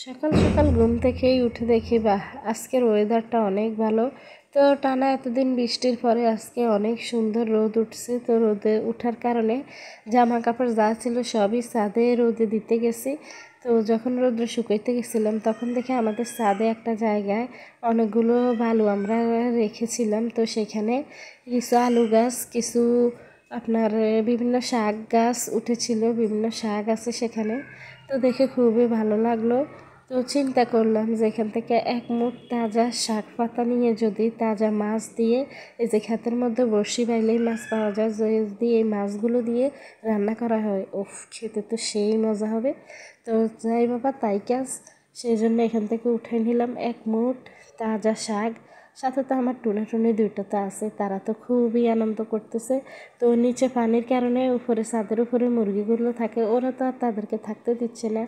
সকাল সকাল ঘুম থেকেই উঠে দেখি বাহ, আজকের ওয়েদারটা অনেক ভালো। তো টানা এতদিন বৃষ্টির পরে আজকে অনেক সুন্দর রোদ উঠছে। তো রোদে ওঠার কারণে জামা কাপড় যা ছিল সবই ছাদে রোদে দিতে গেছি। তো যখন রোদ্রে শুকাইতে গেছিলাম তখন দেখি আমাদের ছাদে একটা জায়গায় অনেকগুলো বালু আমরা রেখেছিলাম। তো সেখানে কিছু আলু গাছ, কিছু আপনার বিভিন্ন শাক গাছ উঠেছিল, বিভিন্ন শাক আছে সেখানে। তো দেখে খুবই ভালো লাগলো। তো চিন্তা করলাম যে এখান থেকে এক মুঠ তাজা শাক পাতা নিয়ে যদি তাজা মাছ দিয়ে, এই যে ক্ষেতের মধ্যে বড়শি বাইলেই মাছ পাওয়া যায়, যদি এই মাছগুলো দিয়ে রান্না করা হয়, ওফ, খেতে তো সেই মজা হবে। তো যাই বাবা তাই কাজ, সেই জন্য এখান থেকে উঠে নিলাম এক মুঠ তাজা শাক। সাথে তো আমার টুনি দুইটা তো আছে, তারা তো খুবই আনন্দ করতেছে। তো নিচে পানির কারণে উপরে ছাদের উপরে মুরগিগুলো থাকে, ওরা তো আর তাদেরকে থাকতে দিচ্ছে না।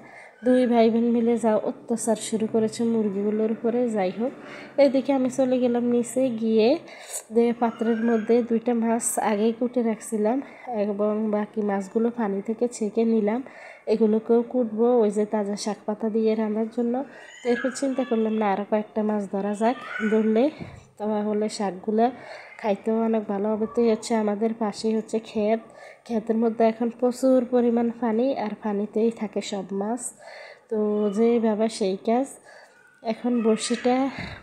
দুই ভাই বোন মিলে যা অত্যাচার শুরু করেছে মুরগিগুলোর উপরে। যাই হোক, এদিকে আমি চলে গেলাম নিচে গিয়ে পাত্রের মধ্যে দুইটা মাছ আগেই কুটে রাখছিলাম এবং বাকি মাছগুলো পানি থেকে ছেঁকে নিলাম। এগুলোকেও কুটবো ওই যে তাজা শাক পাতা দিয়ে রান্নার জন্য। তো এরপর চিন্তা করলাম না, আরও কয়েকটা মাছ ধরা যাক, ধরলে তাহলে শাকগুলো খাইতেও অনেক ভালো হবে। তো হচ্ছে আমাদের পাশেই হচ্ছে ক্ষেতের মধ্যে এখন প্রচুর পরিমাণ পানি, আর পানিতেই থাকে সব মাছ। তো যেভাবে সেই কাজ, এখন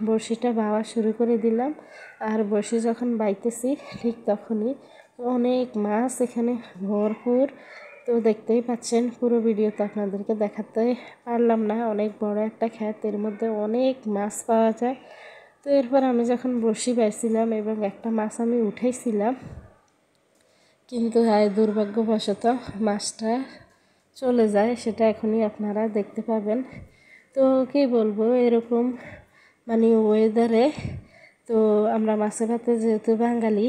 বড়শিটা বাওয়া শুরু করে দিলাম। আর বড়শি যখন বাইতেছি ঠিক তখনই অনেক মাছ এখানে ভরপুর। তো দেখতেই পাচ্ছেন, পুরো ভিডিও তো আপনাদেরকে দেখাতে পারলাম না, অনেক বড় একটা ক্ষেত, এর মধ্যে অনেক মাছ পাওয়া যায়। তো এরপর আমি যখন বড়শি বাইছিলাম এবং একটা মাছ আমি উঠাইছিলাম, কিন্তু দুর্ভাগ্যবশত মাছটা চলে যায়, সেটা এখনই আপনারা দেখতে পাবেন। তো কী বলবো, এরকম মানে ওয়েদারে তো আমরা মাছে ভাতে যেহেতু বাঙালি,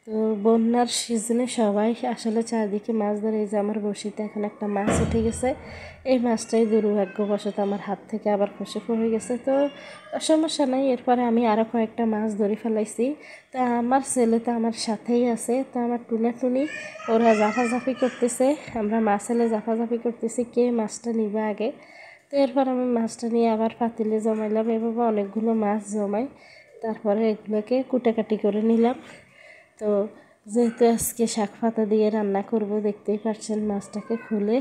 তো বন্যার সিজনে সবাই আসলে চারদিকে মাছ ধরে। এই যে আমার বড়শিতে এখন একটা মাছ উঠে গেছে, এই মাছটাই দুর্ভাগ্যবশত আমার হাত থেকে আবার খসে পড়ে গেছে। তো সমস্যা নাই, এরপরে আমি আরও কয়েকটা মাছ ধরে ফেলাইছি। তা আমার ছেলে তো আমার সাথেই আছে, তো আমার টুনি ওরা জাফাজাফি করতেছে, আমরা মাছ এলে জাফাজাফি করতেছি কে মাছটা নিবে আগে। তো এরপর আমি মাছটা নিয়ে আবার পাতিলে জমাইলাম, এভাবে অনেকগুলো মাছ জমাই, তারপরে এগুলোকে কুটাকাটি করে নিলাম। তো যেহেতু আজকে শাক পাতা দিয়ে রান্না করব, দেখতেই পাচ্ছেন মাছটাকে খুলে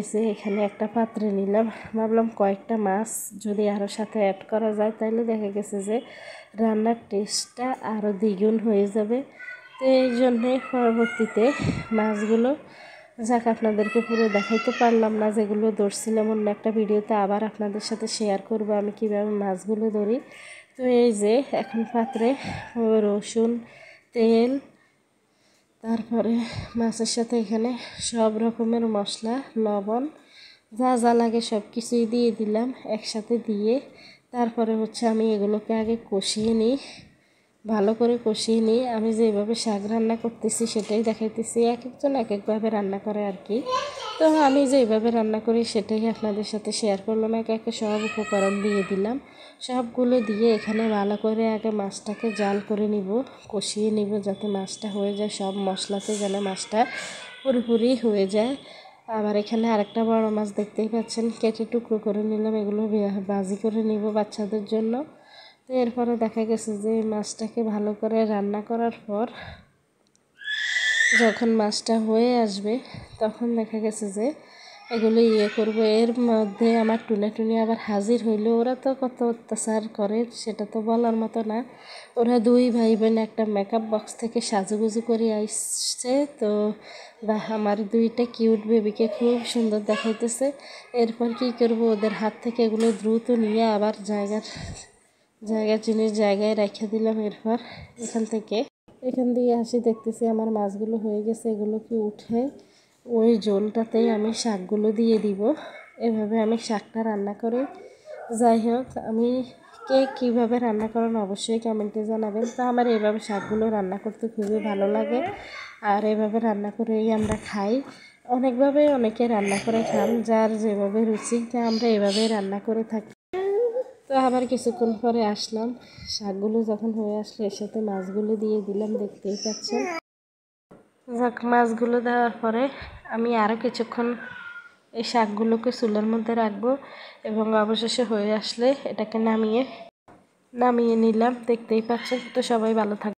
এসে এখানে একটা পাত্রে নিলাম। ভাবলাম কয়েকটা মাছ যদি আরও সাথে অ্যাড করা যায় তাহলে দেখা গেছে যে রান্নার টেস্টটা আরও দ্বিগুণ হয়ে যাবে। তো এই জন্যে পরবর্তীতে মাছগুলো, যাক, আপনাদেরকে পুরো দেখাইতে পারলাম না, যেগুলো ধরছিলাম অন্য একটা ভিডিওতে আবার আপনাদের সাথে শেয়ার করব আমি কীভাবে মাছগুলো ধরি। তো এই যে এখন পাত্রে রসুন, তেল, তারপরে মাছের সাথে এখানে সব রকমের মশলা, লবণ, যা যা লাগে সব কিছুই দিয়ে দিলাম একসাথে দিয়ে। তারপরে হচ্ছে আমি এগুলোকে আগে কষিয়ে নিই, ভালো করে কষিয়ে নিই। আমি যেভাবে শাক রান্না করতেছি সেটাই দেখাইতেছি, এক একজন এক একভাবে রান্না করে আর কি। তো আমি যেভাবে রান্না করি সেটাই আপনাদের সাথে শেয়ার করলাম। একে একে সব উপকরণ দিয়ে দিলাম, সবগুলো দিয়ে এখানে ভালো করে আগে মাছটাকে জাল করে নিব, কষিয়ে নিব, যাতে মাছটা হয়ে যায় সব মশলাতে, যেন মাছটা পুরোপুরি হয়ে যায়। আবার এখানে আরেকটা বড় মাছ দেখতেই পাচ্ছেন, কেটে টুকরো করে নিলাম, এগুলো ভাজি করে নিব বাচ্চাদের জন্য। তো এরপরে দেখা গেছে যে মাছটাকে ভালো করে রান্না করার পর যখন মাছটা হয়ে আসবে তখন দেখা গেছে যে এগুলো করবো। এর মধ্যে আমার টুনি আবার হাজির হইলো। ওরা তো কত অত্যাচার করে সেটা তো বলার মতো না। ওরা দুই ভাই বোন একটা মেকআপ বক্স থেকে সাজুগুজু করে আসছে। তো আমার দুইটা কিউট বেবিকে খুব সুন্দর দেখাইতেছে। এরপর কী করবো, ওদের হাত থেকে এগুলো দ্রুত নিয়ে আবার জিনিস জায়গায় রেখে দিলাম। এরপর এখান দিয়ে আসি, দেখতেছি আমার মাছগুলো হয়ে গেছে, এগুলোকে উঠে ওই ঝোলটাতেই আমি শাকগুলো দিয়ে দিব। এভাবে আমি শাকটা রান্না করি। যাই হোক, আমি কে কীভাবে রান্না করেন অবশ্যই কমেন্টে জানাবেন। তো আমার এইভাবে শাকগুলো রান্না করতে খুবই ভালো লাগে, আর এভাবে রান্না করেই আমরা খাই। অনেকভাবে অনেকে রান্না করে খান, যার যেভাবে রুচি, তা আমরা এভাবেই রান্না করে থাকি। তো আবার কিছুক্ষণ পরে আসলাম, শাকগুলো যখন হয়ে আসলো এর সাথে মাছগুলো দিয়ে দিলাম, দেখতেই পাচ্ছেন। যাক, মাছগুলো দেওয়ার পরে আমি আরও কিছুক্ষণ এই শাকগুলোকে চুলার মধ্যে রাখবো এবং অবশেষে হয়ে আসলে এটাকে নামিয়ে নিলাম। দেখতেই পাচ্ছেন। তো সবাই ভালো থাকবেন।